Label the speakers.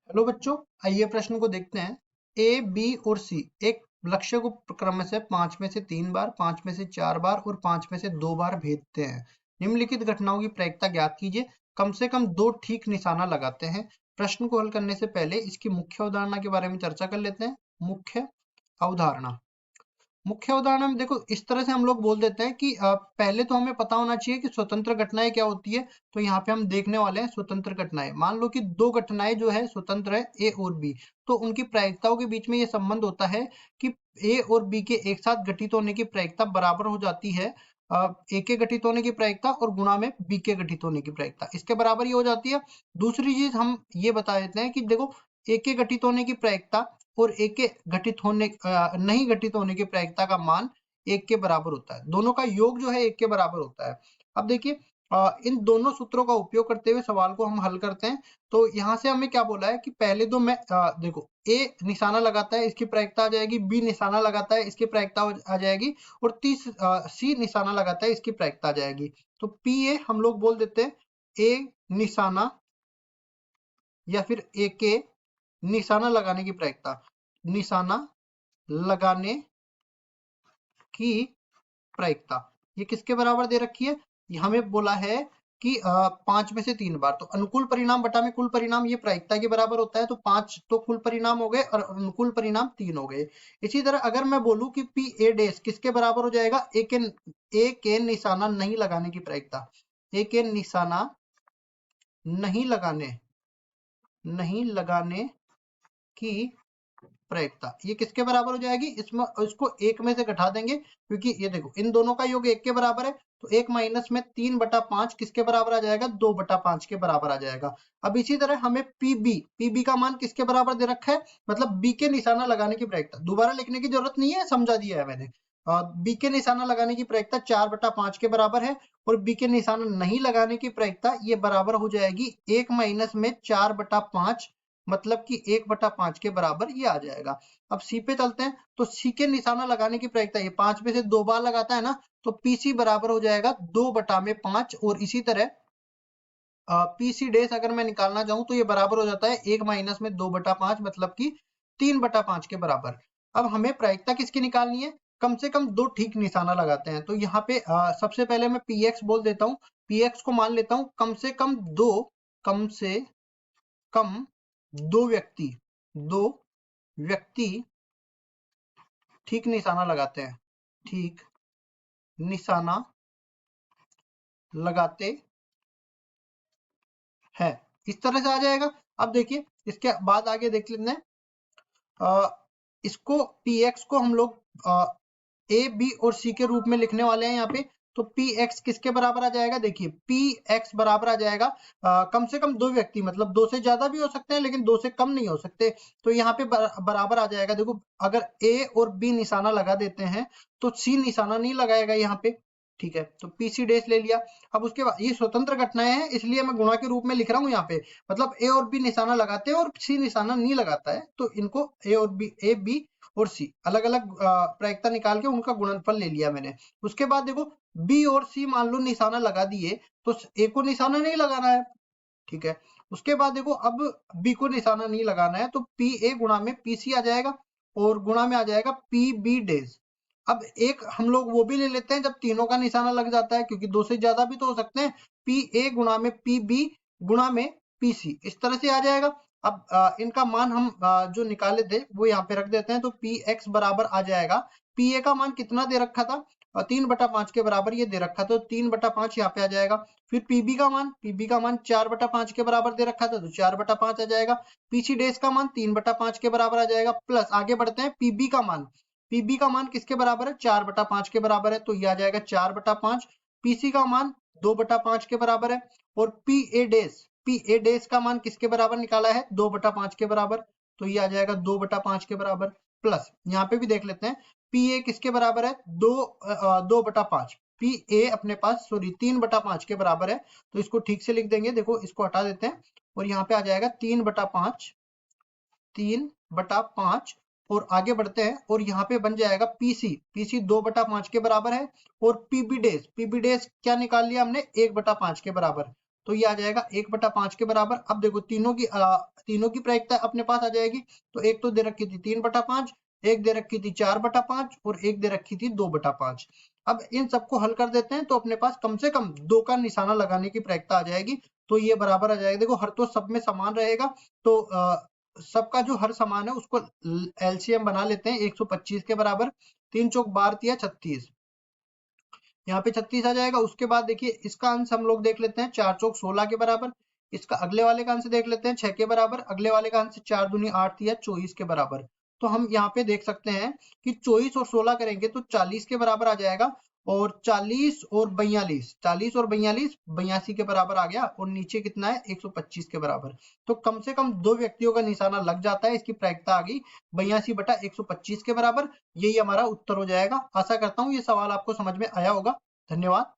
Speaker 1: Hello बच्चों, आइए प्रश्न को देखते हैं। ए, बी और सी एक लक्ष्य को क्रमशः 5 में से 3 बार, 5 में से 4 बार और 5 में से 2 बार भेजते हैं। निम्नलिखित घटनाओं की प्रायिकता ज्ञात कीजिए। कम से कम 2 ठीक निशाना लगाते हैं। प्रश्न को हल करने से पहले इसकी मुख्य अवधारणा के बारे में चर्चा कर लेते हैं। मुख्य उदाहरण में देखो, इस तरह से हम लोग बोल देते हैं कि पहले तो हमें पता होना चाहिए कि स्वतंत्र घटनाएं क्या होती है। तो यहाँ पे हम देखने वाले हैं स्वतंत्र घटनाएं। मान लो कि दो घटनाएं जो है स्वतंत्र है, ए और बी, तो उनकी प्रायिकताओं के बीच में ये संबंध होता है कि ए और बी के एक साथ घटित होने की प्रायिकता बराबर हो जाती है ए के घटित होने की प्रायिकता और गुणा में बी के घटित होने की प्रायिकता, इसके बराबर ही हो जाती है। दूसरी चीज हम ये बता देते हैं कि देखो, ए के घटित होने की प्रायिकता और एक के नहीं घटित होने की प्रायिकता का मान एक के बराबर होता है। दोनों का योग जो है एक के बराबर होता है। अब देखिए, इन दोनों सूत्रों का उपयोग करते हुए सवाल को हम हल करते हैं। तो यहाँ से हमें क्या बोला है कि पहले तो मैं देखो, ए निशाना लगाता है, इसकी प्रायिकता आ जाएगी, बी निशाना लगाता है, इसकी प्रायिकता आ जाएगी, और सी निशाना लगाता है, इसकी प्रायिकता आ जाएगी। तो पी ए हम लोग बोल देते हैं ए निशाना या फिर ए के निशाना लगाने की प्रायिकता। निशाना लगाने की प्रायिकता ये किसके बराबर दे रखी है? ये हमें बोला है कि 5 में से 3 बार, तो अनुकूल परिणाम बटा में कुल परिणाम ये प्रायिकता के बराबर होता है। तो 5 तो कुल परिणाम हो गए और अनुकूल परिणाम 3 हो गए। इसी तरह अगर मैं बोलूं कि पी ए डैश किसके बराबर हो जाएगा? ए के निशाना नहीं लगाने की प्रायिकता। ए के निशाना नहीं लगाने की प्रायिकता ये किसके बराबर हो जाएगी? इसमें इसको एक में से घटा देंगे, क्योंकि ये देखो इन दोनों का योग एक के बराबर है। तो एक माइनस में 3/5 किसके बराबर आ जाएगा? 2/5 के बराबर आ जाएगा। अब इसी तरह हमें पीबी का मान किसके बराबर दे रखा है? मतलब बी के निशाना लगाने की प्रायिकता, दोबारा लिखने की जरूरत नहीं है, समझा दिया है मैंने। बी के निशाना लगाने की प्रायिकता 4/5 के बराबर है, और बी के निशाना नहीं लगाने की प्रायिकता ये बराबर हो जाएगी 1 माइनस में 4/5, मतलब कि 1/5 के बराबर ये आ जाएगा। अब सी पे चलते हैं। तो सी के निशाना लगाने की प्रायिकता ये 5 में से 2 बार लगाता है ना, तो पीसी बराबर हो जाएगा 2/5। और इसी तरह पीसी डैश अगर मैं निकालना चाहूं तो ये बराबर हो जाता है 1 माइनस में 2/5, मतलब कि 3/5 के बराबर। अब हमें प्रायिकता किसकी निकालनी है? कम से कम 2 ठीक निशाना लगाते हैं। तो यहाँ पे सबसे पहले मैं पीएक्स बोल देता हूँ। पीएक्स को मान लेता हूँ कम से कम दो व्यक्ति ठीक निशाना लगाते हैं। ठीक निशाना लगाते हैं, इस तरह से आ जाएगा। अब देखिए, इसके बाद आगे देख लेते हैं। इसको px को हम लोग ए बी और सी के रूप में लिखने वाले हैं यहाँ पे। तो px किसके बराबर आ जाएगा? देखिए, px बराबर आ जाएगा कम से कम 2 व्यक्ति, मतलब 2 से ज्यादा भी हो सकते हैं लेकिन 2 से कम नहीं हो सकते। तो यहाँ पे बराबर आ जाएगा। देखो, अगर a और b निशाना लगा देते हैं तो c निशाना नहीं लगाएगा यहाँ पे। ठीक है, तो पीसी डैश ले लिया। अब उसके बाद ये स्वतंत्र घटनाएं हैं, इसलिए मैं गुणा के रूप में लिख रहा हूँ यहाँ पे। मतलब ए और बी निशाना लगाते हैं और सी निशाना नहीं लगाता है, तो इनको ए बी और सी अलग अलग प्रायिकता निकाल के उनका गुणनफल ले लिया मैंने। उसके बाद देखो, बी और सी मान लो निशाना लगा दिए, तो ए को निशाना नहीं लगाना है। ठीक है, उसके बाद देखो, अब बी को निशाना नहीं लगाना है, तो पी ए गुणा में पी सी आ जाएगा, और गुणा में आ जाएगा पी बी डेज। अब एक हम लोग वो भी ले लेते हैं जब तीनों का निशाना लग जाता है, क्योंकि 2 से ज्यादा भी तो हो सकते हैं। पी ए गुणा में पी बी गुणा में पी सी, इस तरह से आ जाएगा। अब इनका मान हम जो निकाले थे वो यहाँ पे रख देते हैं। तो पी एक्स बराबर आ जाएगा, पी ए का मान कितना दे रखा था? 3/5 के बराबर ये दे रखा था, तो 3/5 यहाँ पे आ जाएगा। फिर पीबी का मान 4/5 के बराबर दे रखा था, तो 4/5 आ जाएगा। पीसी डैश का मान 3/5 के बराबर आ जाएगा। प्लस आगे बढ़ते हैं, पीबी का मान किसके बराबर है? 4/5 के बराबर है, तो ये आ जाएगा 4/5। पीसी का मान 2/5 के बराबर है। और पी ए डैश का मान किसके बराबर निकाला है? 2/5 के बराबर, तो ये आ जाएगा 2/5 के बराबर। प्लस यहाँ पे भी देख लेते हैं, पी ए किसके बराबर है? 2/5। पी ए अपने पास 3/5 के बराबर है, तो इसको ठीक से लिख देंगे। देखो, इसको हटा देते हैं और यहाँ पे आ जाएगा 3/5। और आगे बढ़ते हैं, और यहाँ पे बन जाएगा पीसी 2/5 के बराबर है। और पीबी डैश क्या निकाल लिया हमने? 1/5 के बराबर। तो ये आ जाएगा 1/5 के बराबर। अब देखो तीनों की प्रायिकता अपने पास आ जाएगी। तो एक तो दे रखी थी 3/5, एक दे रखी थी 4/5 और एक दे रखी थी 2/5। अब इन सबको हल कर देते हैं तो अपने पास कम से कम 2 का निशाना लगाने की प्रायिकता आ जाएगी। तो ये बराबर आ जाएगा। देखो हर तो सब में समान रहेगा, तो सबका जो हर समान है उसको एलसीएम बना लेते हैं 125 के बराबर। 3 चौक 12 36, यहाँ पे 36 आ जाएगा। उसके बाद देखिए इसका अंश हम लोग देख लेते हैं, 4 चौक 16 के बराबर। इसका अगले वाले का अंश देख लेते हैं 6 के बराबर। अगले वाले का अंश 4 दूनी 8 24 के बराबर। तो हम यहाँ पे देख सकते हैं कि 24 और 16 करेंगे तो 40 के बराबर आ जाएगा। और 40 और 42, 40 और 42 82 के बराबर आ गया। और नीचे कितना है 125 के बराबर। तो कम से कम 2 व्यक्तियों का निशाना लग जाता है। इसकी प्रायिकता आ गई 82/125 के बराबर। यही हमारा उत्तर हो जाएगा। आशा करता हूँ ये सवाल आपको समझ में आया होगा। धन्यवाद।